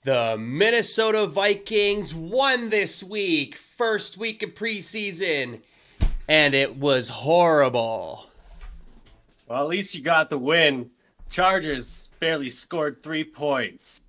The Minnesota Vikings won this week, first week of preseason, and it was horrible. Well, at least you got the win. Chargers barely scored 3 points.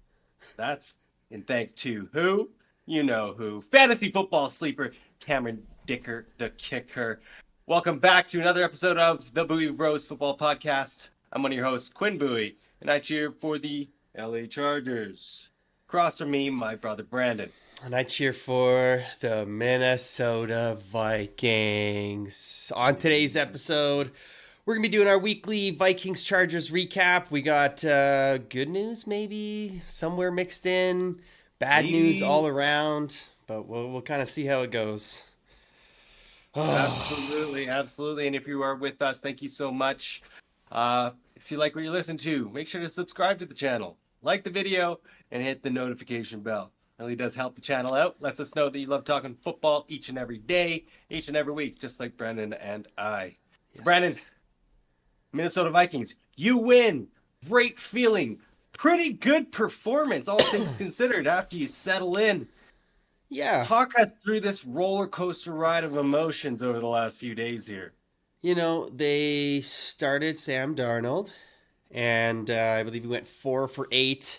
That's in thanks to who? You know who. Fantasy football sleeper, Cameron Dicker, the kicker. Welcome back to another episode of the BuiBros Football Podcast. I'm one of your hosts, Quinn Bowie, and I cheer for the LA Chargers. Across from me, my brother Brandon. And I cheer for the Minnesota Vikings. On today's episode, we're going to be doing our weekly Vikings-Chargers recap. We got good news maybe somewhere mixed in, bad news all around, but we'll kind of see how it goes. Absolutely. And if you are with us, thank you so much. If you like what you listen to, make sure to subscribe to the channel, like the video, and hit the notification bell. It really does help the channel out. Lets us know that you love talking football each and every day, each and every week, just like Brandon and I. Yes. So Brandon, Minnesota Vikings, you win. Great feeling. Pretty good performance, all things considered, after you settle in. Yeah. Talk us through this roller coaster ride of emotions over the last few days here. You know, they started Sam Darnold, and I believe he went 4 for 8.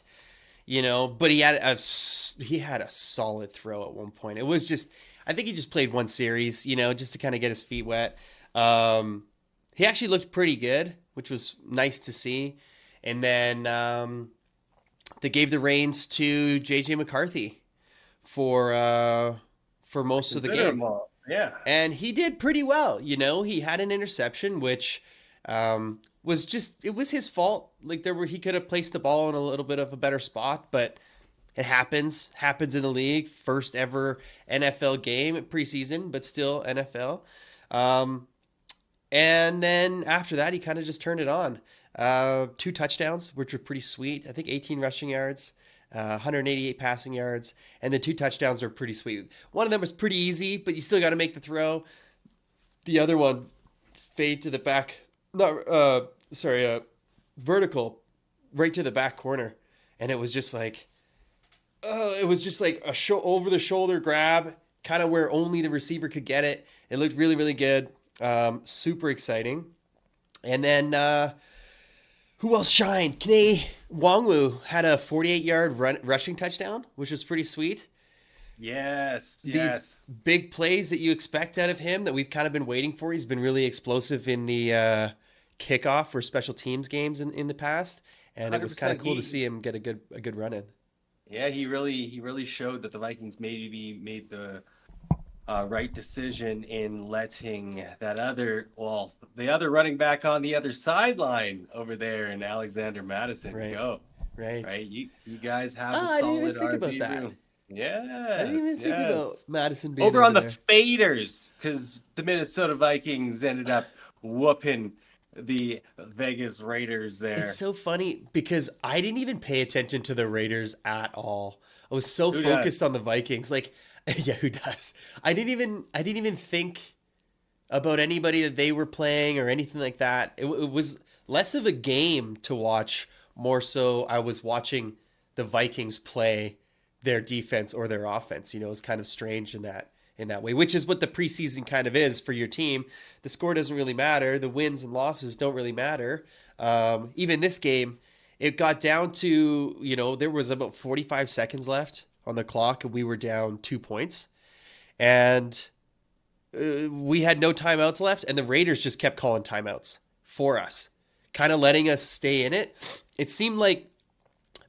You know, but he had a solid throw at one point. It was just, I think he just played one series, you know, just to kind of get his feet wet. He actually looked pretty good, which was nice to see. And then they gave the reins to JJ McCarthy for most of the game. Yeah. And he did pretty well. You know, he had an interception, which it was his fault. Like he could have placed the ball in a little bit of a better spot, but it happens in the league. First ever NFL game at preseason, but still NFL. And then after that, he kind of just turned it on. 2 touchdowns, which were pretty sweet. I think 18 rushing yards, 188 passing yards, and the 2 touchdowns were pretty sweet. One of them was pretty easy, but you still got to make the throw. The other one, fade to the back. Vertical right to the back corner. And it was just like, a over the shoulder grab, kind of where only the receiver could get it. It looked really, really good. Super exciting. And then, who else shined? Kene Nwangwu had a 48-yard rushing touchdown, which was pretty sweet. Yes. These big plays that you expect out of him that we've kind of been waiting for. He's been really explosive in the kickoff for special teams games in the past, and it was kind of cool to see him get a good run in. Yeah, he really showed that the Vikings maybe made the right decision in letting the other running back on the other sideline over there in Alexander Madison go. Right. You guys have a solid I didn't even think about that. Room. Yes. I didn't even think about Madison being over on the there. faders, because the Minnesota Vikings ended up whooping the Vegas Raiders there. It's so funny because I didn't even pay attention to the Raiders at all. I was so focused on the Vikings. Like, yeah, who does? I didn't even think about anybody that they were playing or anything like that. It was less of a game to watch, more so I was watching the Vikings play their defense or their offense. You know, it's kind of strange in that way, which is what the preseason kind of is for your team. The score doesn't really matter. The wins and losses don't really matter. Even this game, it got down to, you know, there was about 45 seconds left on the clock and we were down 2 points. And we had no timeouts left, and the Raiders just kept calling timeouts for us, kind of letting us stay in it. It seemed like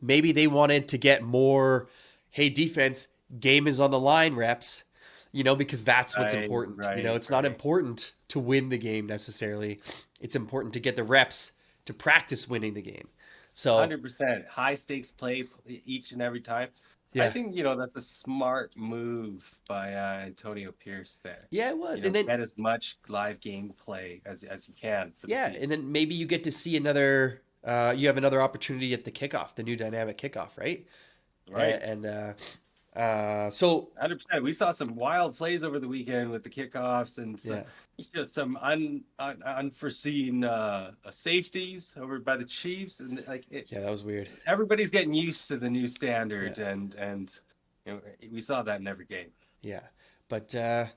maybe they wanted to get more, hey, defense, game is on the line reps, you know, because that's what's important. You know, it's not important to win the game necessarily. It's important to get the reps to practice winning the game. So 100% high stakes play each and every time. Yeah. I think, you know, that's a smart move by Antonio Pierce there. Yeah, it was. You know, and then get as much live game play as you can. For the team. And then maybe you get to see another. You have another opportunity at the kickoff, the new dynamic kickoff, right? Right. And So 100%. We saw some wild plays over the weekend with the kickoffs and yeah, just some unforeseen safeties over by the Chiefs, and yeah, that was weird. everybody's getting used to the new Yeah, standard, and we saw that in every game. yeah. But the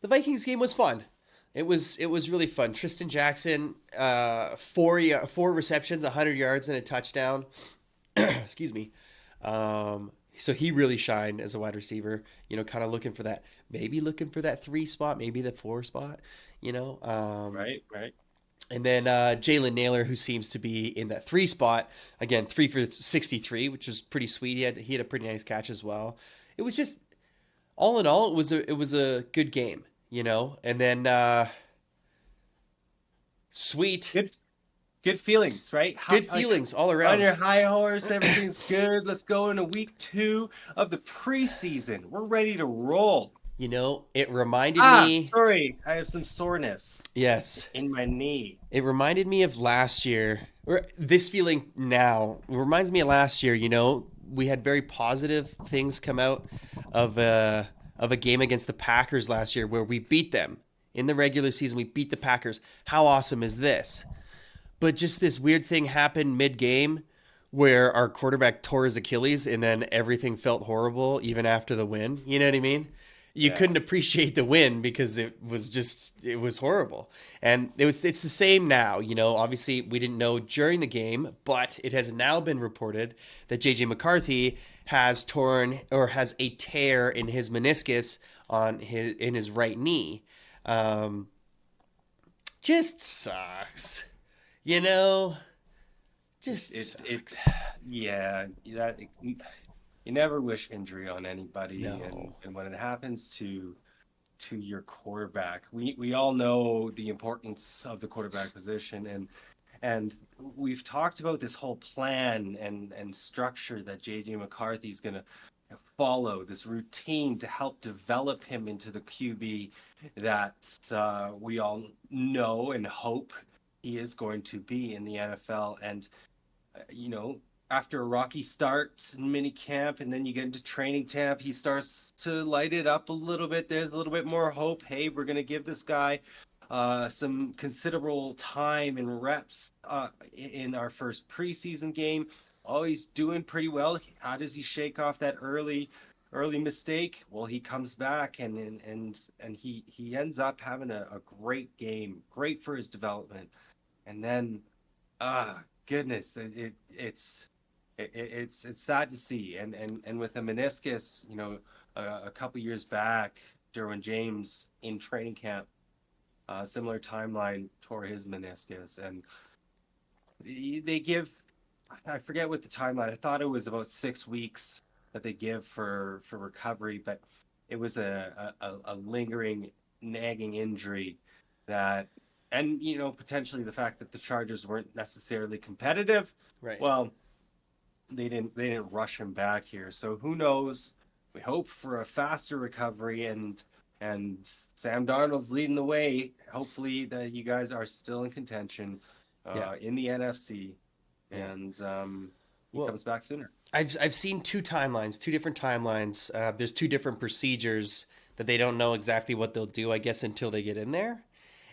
Vikings game was fun. It was really fun. Tristan Jackson, four receptions, 100 yards, and a touchdown. Excuse me. So he really shined as a wide receiver. Kind of looking for that 3 spot, maybe the 4 spot. Right, right. And then Jalen Naylor, who seems to be in that 3 spot again, 3 for 63, which was pretty sweet. He had a pretty nice catch as well. It was just all in all, it was a good game. And then sweet. Good feelings, right? Good feelings all On around. your high horse, everything's good. Let's go into week 2 of the preseason. We're ready to roll. It reminded me. Sorry, I have some soreness Yes. in my knee. It reminded me of last year, or this feeling now reminds me of last year. We had very positive things come out of a game against the Packers last year where we beat them in the regular season. We beat the Packers. How awesome is this? But just this weird thing happened mid-game where our quarterback tore his Achilles and then everything felt horrible even after the win. You know what I mean? You couldn't appreciate the win because it was horrible. And it's the same now. Obviously we didn't know during the game, but it has now been reported that JJ McCarthy has a tear in his meniscus in his right knee. Just sucks. Sucks. You never wish injury on anybody, No. and when it happens to your quarterback, we all know the importance of the quarterback position, and we've talked about this whole plan and structure that JJ McCarthy is going to follow, this routine to help develop him into the QB that we all know and hope he is going to be in the NFL. And after a rocky start in mini camp and then you get into training camp, he starts to light it up a little bit. There's a little bit more hope. Hey, we're going to give this guy some considerable time and reps in our first preseason game. Oh, he's doing pretty well. How does he shake off that early mistake? Well, he comes back and he ends up having a great game, great for his development. And then, goodness, it's sad to see. And with the meniscus, a couple years back, Derwin James in training camp, similar timeline, tore his meniscus, and they give, I forget what the timeline. I thought it was about 6 weeks that they give for recovery, but it was a lingering, nagging injury that. And potentially the fact that the Chargers weren't necessarily competitive. Right. Well, they didn't rush him back here. So who knows? We hope for a faster recovery, and Sam Darnold's leading the way. Hopefully that you guys are still in contention in the NFC, and he comes back sooner. I've seen two different timelines. There's 2 different procedures that they don't know exactly what they'll do, I guess, until they get in there.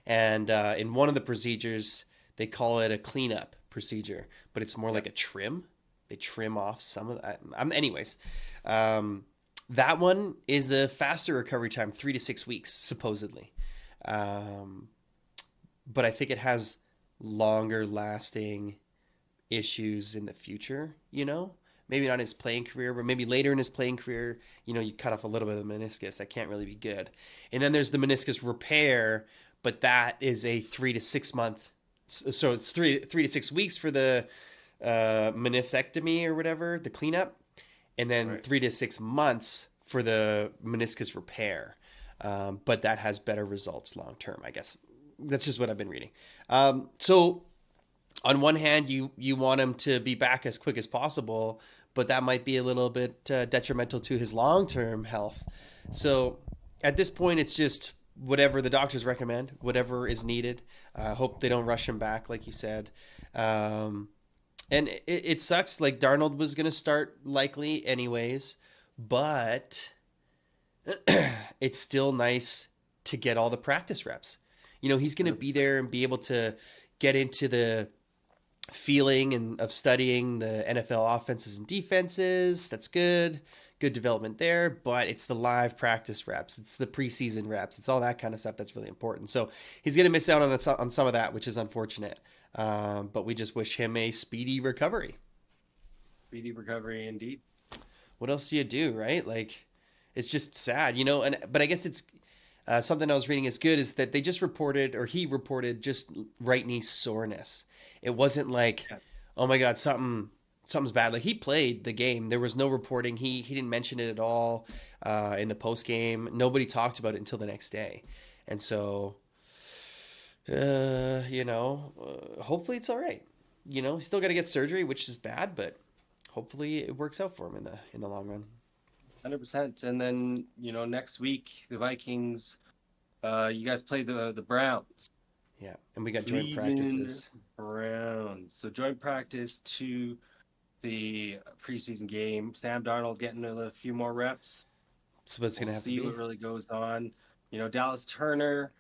And in one of the procedures, they call it a cleanup procedure, but it's more like a trim. They trim off some of that. Anyways, that one is a faster recovery time, 3 to 6 weeks, supposedly. But I think it has longer lasting issues in the future, Maybe not in his playing career, but maybe later in his playing career, you cut off a little bit of the meniscus. That can't really be good. And then there's the meniscus repair, but that is a 3 to 6 month. So it's 3 to 6 weeks for the meniscectomy or whatever, the cleanup, and then 3 to 6 months for the meniscus repair. But that has better results long term, I guess. That's just what I've been reading. So on one hand, you want him to be back as quick as possible, but that might be a little bit detrimental to his long-term health. So at this point, it's just whatever the doctors recommend, whatever is needed. Hope they don't rush him back, like you said. And it sucks. Like Darnold was going to start likely anyways, but it's still nice to get all the practice reps. He's going to be there and be able to get into the feeling and of studying the NFL offenses and defenses. That's good. Good development there, but it's the live practice reps. It's the preseason reps. It's all that kind of stuff that's really important. So he's going to miss out on some of that, which is unfortunate. But we just wish him a speedy recovery. Speedy recovery, indeed. What else do you do, right? Like, it's just sad, but I guess it's something I was reading is good is that they just reported, or he reported, just right knee soreness. It wasn't like, oh my God, something's bad. Like, he played the game. There was no reporting. He didn't mention it at all in the post game. Nobody talked about it until the next day. And so, hopefully it's all right. He's still got to get surgery, which is bad, but hopefully it works out for him in the long run. 100%. And then, next week, the Vikings, you guys play the Browns. Yeah, and we got joint practices. Browns. So joint practice to the preseason game. Sam Darnold getting a few more reps. So what's going to happen? See what really goes on. Dallas Turner,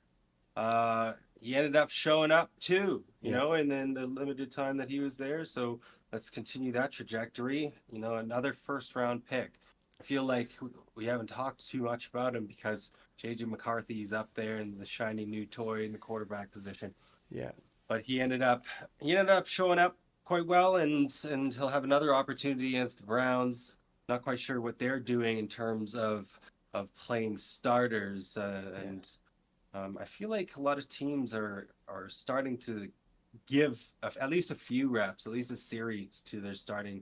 he ended up showing up too, and then the limited time that he was there. So let's continue that trajectory. Another first-round pick. I feel like we haven't talked too much about him because J.J. McCarthy is up there in the shiny new toy in the quarterback position. Yeah. But he ended up showing up quite well, and he'll have another opportunity against the Browns. Not quite sure what they're doing in terms of playing starters, and I feel like a lot of teams are starting to give at least a few reps, at least a series to their starting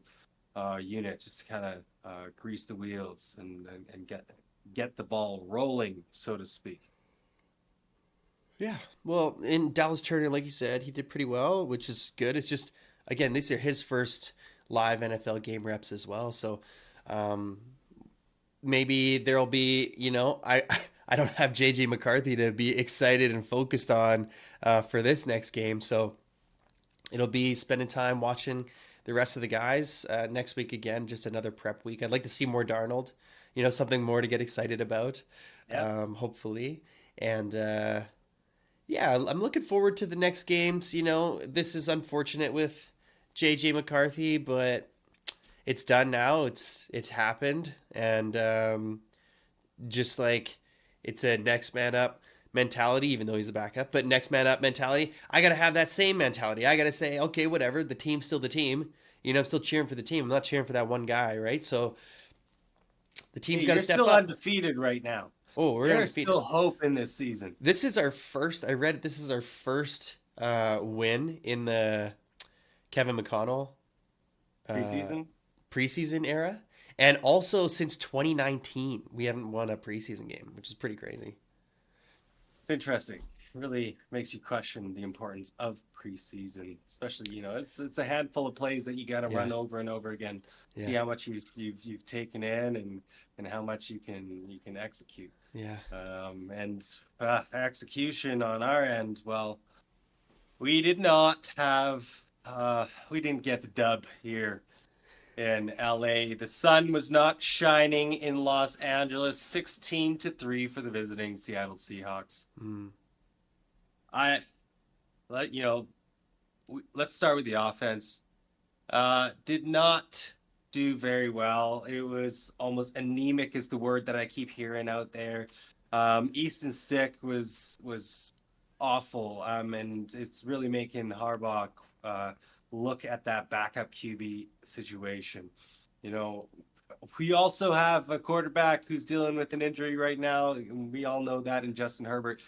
unit, just to kind of grease the wheels and get the ball rolling, so to speak. Yeah. Well, in Dallas Turner, like you said, he did pretty well, which is good. It's just, again, these are his first live NFL game reps as well. So maybe there'll be, I don't have JJ McCarthy to be excited and focused on for this next game. So it'll be spending time watching the rest of the guys next week. Again, just another prep week. I'd like to see more Darnold, something more to get excited about, hopefully. And I'm looking forward to the next games. This is unfortunate with JJ McCarthy, but it's done now. It happened. And just like it's a next man up mentality, even though he's the backup, but next man up mentality. I got to have that same mentality. I got to say, okay, whatever. The team's still the team. I'm still cheering for the team. I'm not cheering for that one guy, right? So the team's got to step up. You're still undefeated right now. Oh, we're There's still hope in this season. This is our first. I read this is our first win in the Kevin McConnell preseason era, and also since 2019 we haven't won a preseason game, which is pretty crazy. It's interesting. It really makes you question the importance of preseason, especially it's a handful of plays that you got to run over and over again. See how much you've taken in and how much you can execute. Yeah. And execution on our end, well, we did not have we didn't get the dub here in LA. The sun was not shining in Los Angeles. 16-3 for the visiting Seattle Seahawks. Let's start with the offense. Did not do very well. It was almost anemic is the word that I keep hearing out there. Easton Stick was awful, and it's really making Harbaugh look at that backup QB situation. We also have a quarterback who's dealing with an injury right now. We all know that in Justin Herbert.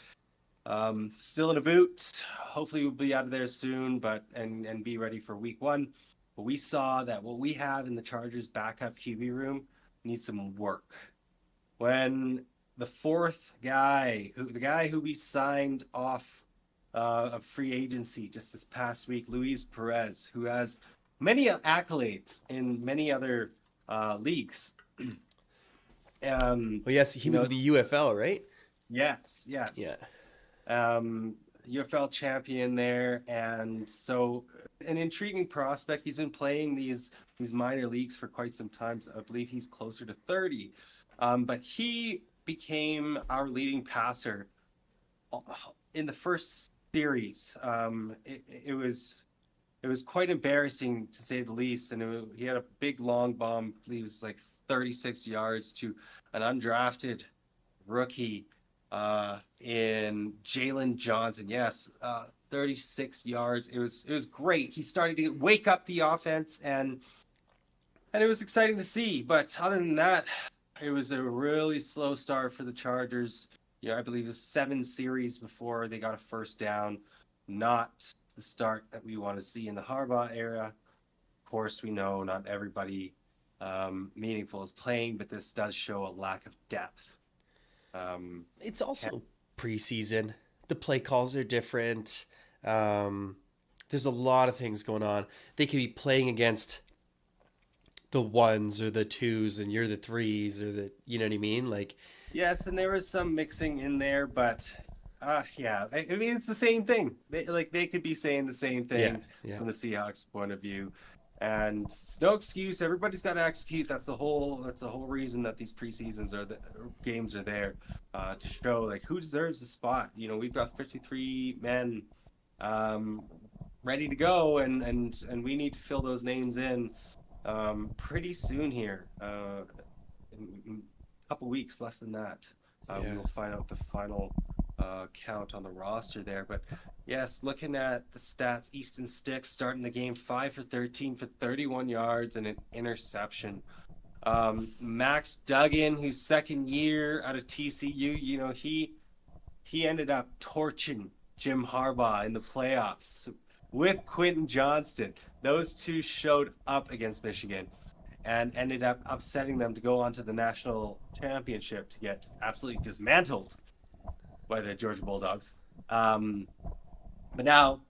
Still in a boot. Hopefully we'll be out of there soon, and be ready for week 1. But we saw that what we have in the Chargers backup QB room needs some work. When the fourth guy, the guy who we signed off of free agency just this past week, Luis Perez, who has many accolades in many other leagues. Yes, he was in the UFL, right? Yes. Yeah. UFL champion there, and so an intriguing prospect. He's been playing these minor leagues for quite some time. So I believe he's closer to 30, but he became our leading passer in the first series. It was quite embarrassing to say the least, and he had a big long bomb. I believe it was like 36 yards to an undrafted rookie in Jalen Johnson. Yes, 36 yards. It was great. He started to wake up the offense, and it was exciting to see. But other than that, it was a really slow start for the Chargers. I believe it was 7 series before they got a first down. Not the start that we want to see in the Harbaugh era. Of course, we know not everybody meaningful is playing, but this does show a lack of depth. It's also preseason. The play calls are different. There's a lot of things going on. They could be playing against the 1s or the 2s, and you're the 3s, or the, you know what I mean? Like, yes, and there was some mixing in there, but yeah, I mean it's the same thing. They could be saying the same thing from the Seahawks' point of view, and it's no excuse. Everybody's got to execute. That's the whole reason that these preseasons games are there, to show like who deserves a spot. We've got 53 men ready to go, and we need to fill those names in pretty soon here. In a couple weeks, less than that. We will find out the final count on the roster there. But yes, looking at the stats, Easton Stick starting the game 5 for 13 for 31 yards and an interception. Max Duggan, who's second year out of TCU, he ended up torching Jim Harbaugh in the playoffs with Quentin Johnston. Those two showed up against Michigan and ended up upsetting them to go on to the national championship to get absolutely dismantled by the Georgia Bulldogs. But now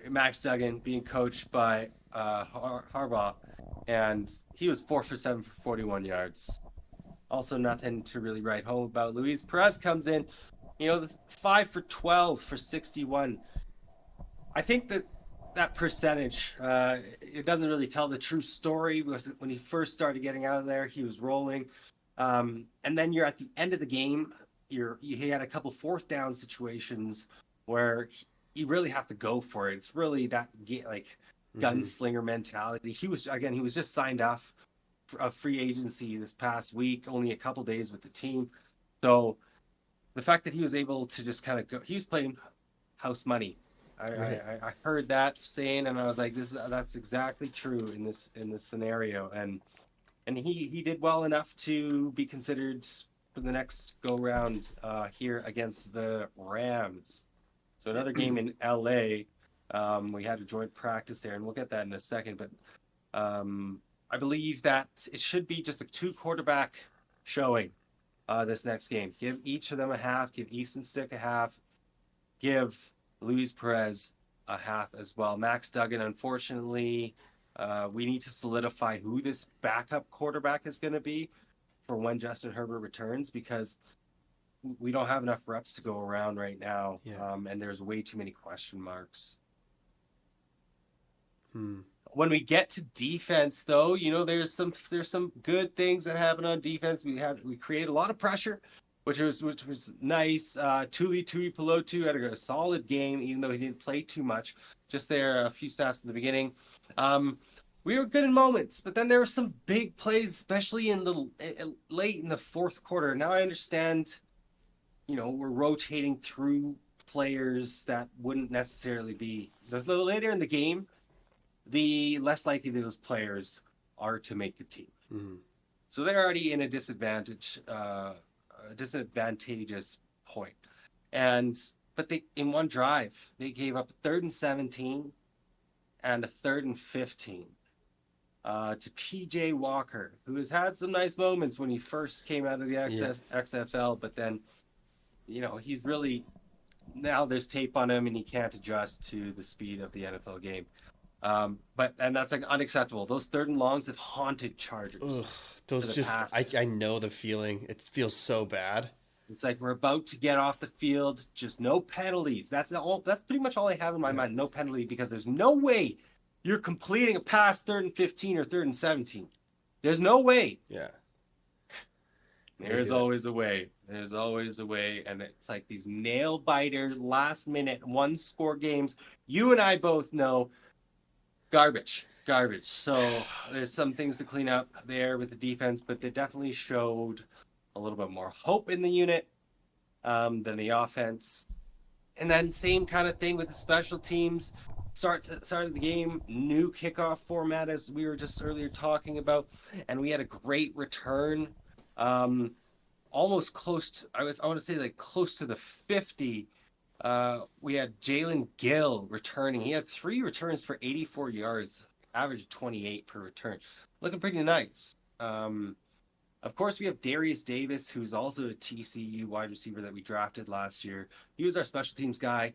Max Duggan being coached by Harbaugh, and he was 4 for 7 for 41 yards. Also nothing to really write home about. Luis Perez comes in, this 5 for 12 for 61. I think that percentage, it doesn't really tell the true story. When he first started getting out of there, he was rolling. And then you're at the end of the game, he had a couple 4th down situations where you really have to go for it. It's really that gunslinger mentality. He was just signed off for a free agency this past week, only a couple days with the team. So the fact that he was able to just kind of go, he was playing house money. I heard that saying, and I was like, that's exactly true in this scenario, and he did well enough to be considered for the next go round here against the Rams. So another game in LA. We had a joint practice there, and we'll get that in a second. But I believe that it should be just a 2-quarterback showing this next game. Give each of them a half. Give Easton Stick a half. Give Luis Perez a half as well. Max Duggan, unfortunately, we need to solidify who this backup quarterback is going to be for when Justin Herbert returns, because we don't have enough reps to go around right now, and there's way too many question marks. When we get to defense, though, there's some good things that happen on defense. We create a lot of pressure, which was nice. Tuli Tuipulotu had a solid game, even though he didn't play too much. Just there, a few snaps in the beginning. We were good in moments, but then there were some big plays, especially in the late in the 4th quarter. Now I understand, we're rotating through players that wouldn't necessarily be. The later in the game, the less likely those players are to make the team. Mm-hmm. So they're already in a disadvantageous point. But they, in one drive, they gave up 3rd and 17 and a 3rd and 15 to PJ Walker, who has had some nice moments when he first came out of the XFL, but then, he's really, now there's tape on him and he can't adjust to the speed of the NFL game. And that's unacceptable. Those 3rd and longs have haunted Chargers. Ugh, those just, I know the feeling. It feels so bad. It's like we're about to get off the field, just no penalties. That's pretty much all I have in my mind. No penalty, because there's no way you're completing a pass 3rd and 15 or 3rd and 17. There's no way. Yeah. There's always a way. There's always a way. And it's like these nail biter, last minute, 1-score games. You and I both know garbage. So there's some things to clean up there with the defense, but they definitely showed a little bit more hope in the unit than the offense. And then same kind of thing with the special teams. Start of the game, new kickoff format, as we were just earlier talking about, and we had a great return. Almost close to, I want to say like close to the 50. We had Jalen Gill returning. He had 3 returns for 84 yards, average 28 per return. Looking pretty nice. Of course, we have Darius Davis, who's also a TCU wide receiver that we drafted last year. He was our special teams guy.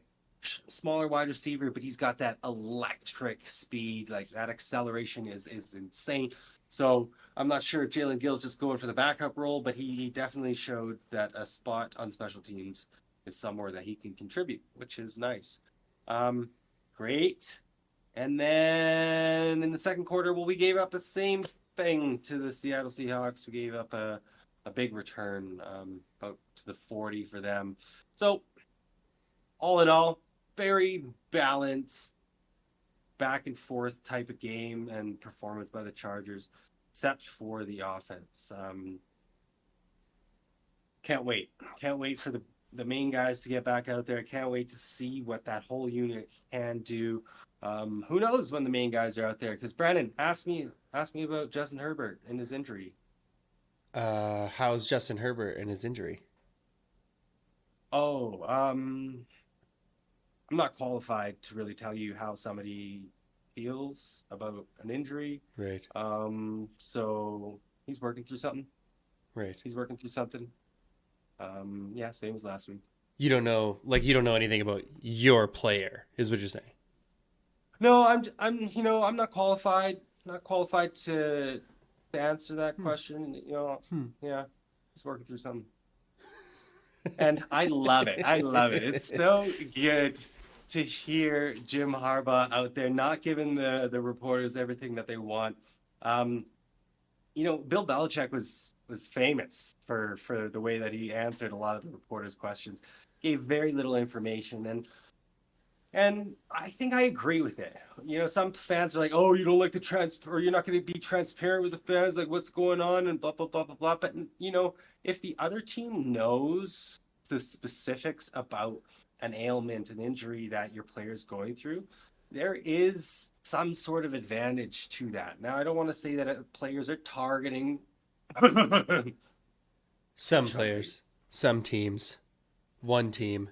Smaller wide receiver, but he's got that electric speed. Like, that acceleration is insane. So I'm not sure if Jalen Gill's just going for the backup role, but he definitely showed that a spot on special teams is somewhere that he can contribute, which is nice. Great. And then in the second quarter, we gave up the same thing to the Seattle Seahawks. We gave up a big return, about to the 40 for them. So all in all, very balanced, back and forth type of game and performance by the Chargers, except for the offense. Can't wait for the main guys to get back out there. Can't wait to see what that whole unit can do. Who knows when the main guys are out there? Because Brandon, ask me about Justin Herbert and his injury. How's Justin Herbert and his injury? I'm not qualified to really tell you how somebody feels about an injury. Right. So he's working through something. Right. Yeah, same as last week. You don't know anything about your player, is what you're saying. No, I'm not qualified to answer that question. Yeah, he's working through something. And I love it. It's so good to hear Jim Harbaugh out there not giving the reporters everything that they want. Bill Belichick was famous for the way that he answered a lot of the reporters' questions. Gave very little information, and I think I agree with it. Some fans are like, "Oh, you don't like or you're not going to be transparent with the fans, like what's going on and blah blah blah blah blah." But if the other team knows the specifics about an ailment, an injury that your player is going through, there is some sort of advantage to that. Now, I don't want to say that players are targeting some players, some teams, one team.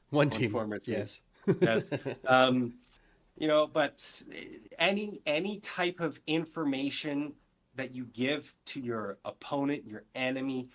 One team. Former team. Yes. Yes. But any type of information that you give to your opponent, your enemy,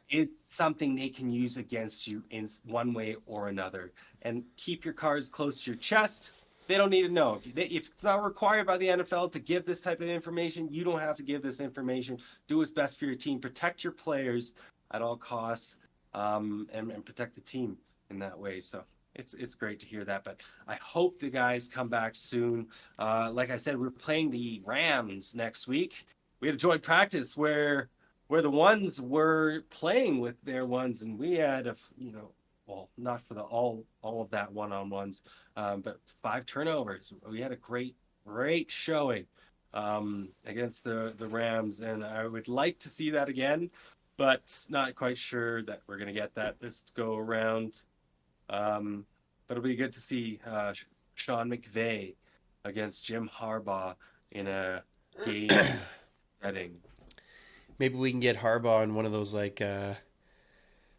is something they can use against you in one way or another. And keep your cards close to your chest. They don't need to know. If it's not required by the NFL to give this type of information, you don't have to give this information. Do what's best for your team. Protect your players at all costs, and protect the team in that way. So it's great to hear that. But I hope the guys come back soon. Like I said, we're playing the Rams next week. We had a joint practice where the ones were playing with their ones, and we had not for the all of that one-on-ones, but 5 turnovers. We had a great showing against the Rams, and I would like to see that again, but not quite sure that we're going to get that this go around. But it'll be good to see Sean McVay against Jim Harbaugh in a game setting. Maybe we can get Harbaugh on one of those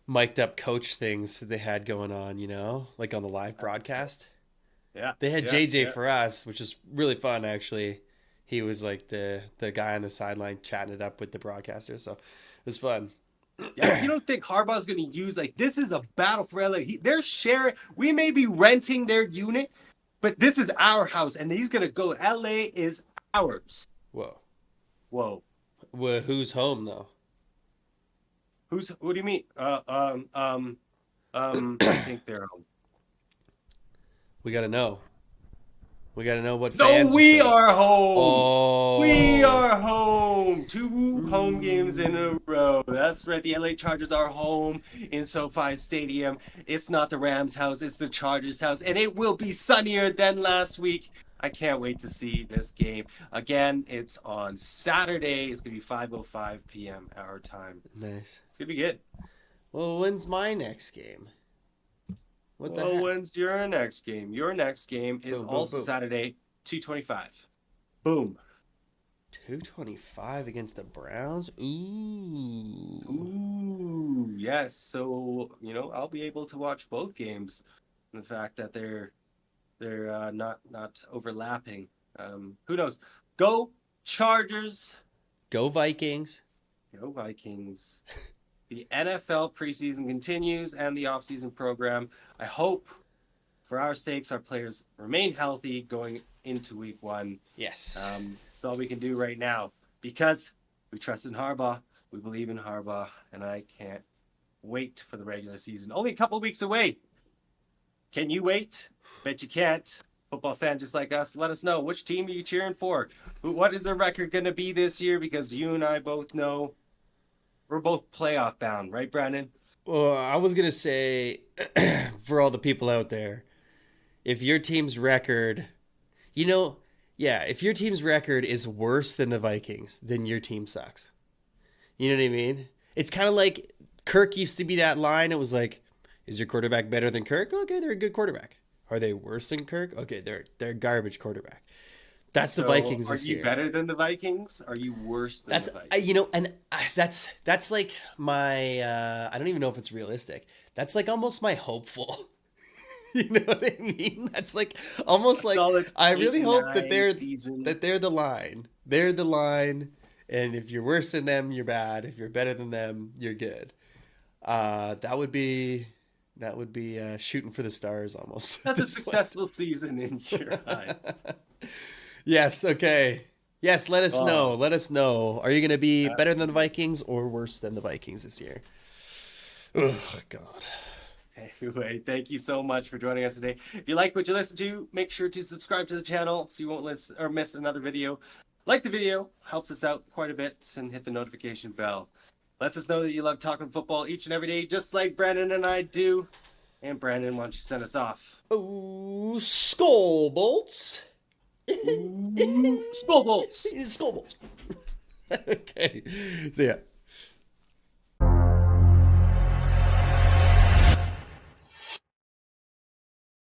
mic'd up coach things that they had going on, like on the live broadcast. Yeah. They had JJ for us, which is really fun, actually. He was like the guy on the sideline chatting it up with the broadcaster, so it was fun. Yeah, you don't think Harbaugh's going to use, this is a battle for LA. They're sharing. We may be renting their unit, but this is our house, and he's going to go, LA is ours. Whoa. Well, who's home, though? What do you mean? I think they're home. We got to know. We got to know what No, fans we are are home. Oh. We are home. 2 home games in a row. That's right. The LA Chargers are home in SoFi Stadium. It's not the Rams' house. It's the Chargers' house. And it will be sunnier than last week. I can't wait to see this game. Again, it's on Saturday. It's going to be 5:05 p.m. our time. Nice. It's going to be good. Well, when's my next game? What the heck? When's your next game? Your next game is also Saturday, 2:25. Boom. 2:25 against the Browns? Ooh. Ooh, yes. So, I'll be able to watch both games. The fact that they're not overlapping. Who knows? Go Chargers. Go Vikings. Go Vikings. The NFL preseason continues and the offseason program. I hope, for our sakes, our players remain healthy going into week 1. Yes. That's all we can do right now because we trust in Harbaugh. We believe in Harbaugh, and I can't wait for the regular season. Only a couple of weeks away. Can you wait? Bet you can't. Football fan just like us, let us know. Which team are you cheering for? What is the record going to be this year? Because you and I both know we're both playoff bound, right, Brandon? Well, I was going to say, for all the people out there, if your team's record, if your team's record is worse than the Vikings, then your team sucks. You know what I mean? It's kind of like Kirk used to be that line. It was like, is your quarterback better than Kirk? Okay, they're a good quarterback. Are they worse than Kirk? Okay, they're a garbage quarterback. That's the Vikings this year. Are you better than the Vikings? Are you worse than the Vikings? That's like my, I don't even know if it's realistic. That's like almost my hopeful. You know what I mean? That's like almost like I really hope that they're the line. They're the line, and if you're worse than them, you're bad. If you're better than them, you're good. That would be shooting for the stars almost. That's a successful season in your eyes. Yes. Okay. Yes. Let us know. Let us know. Are you going to be better than the Vikings or worse than the Vikings this year? Oh God. Anyway, thank you so much for joining us today. If you like what you listen to, make sure to subscribe to the channel so you won't miss another video. Like the video, helps us out quite a bit, and hit the notification bell. Lets us know that you love talking football each and every day, just like Brandon and I do. And Brandon, why don't you send us off? Oh, Skol Bolts. Skol Bolts. Skol Bolts. Okay. See ya.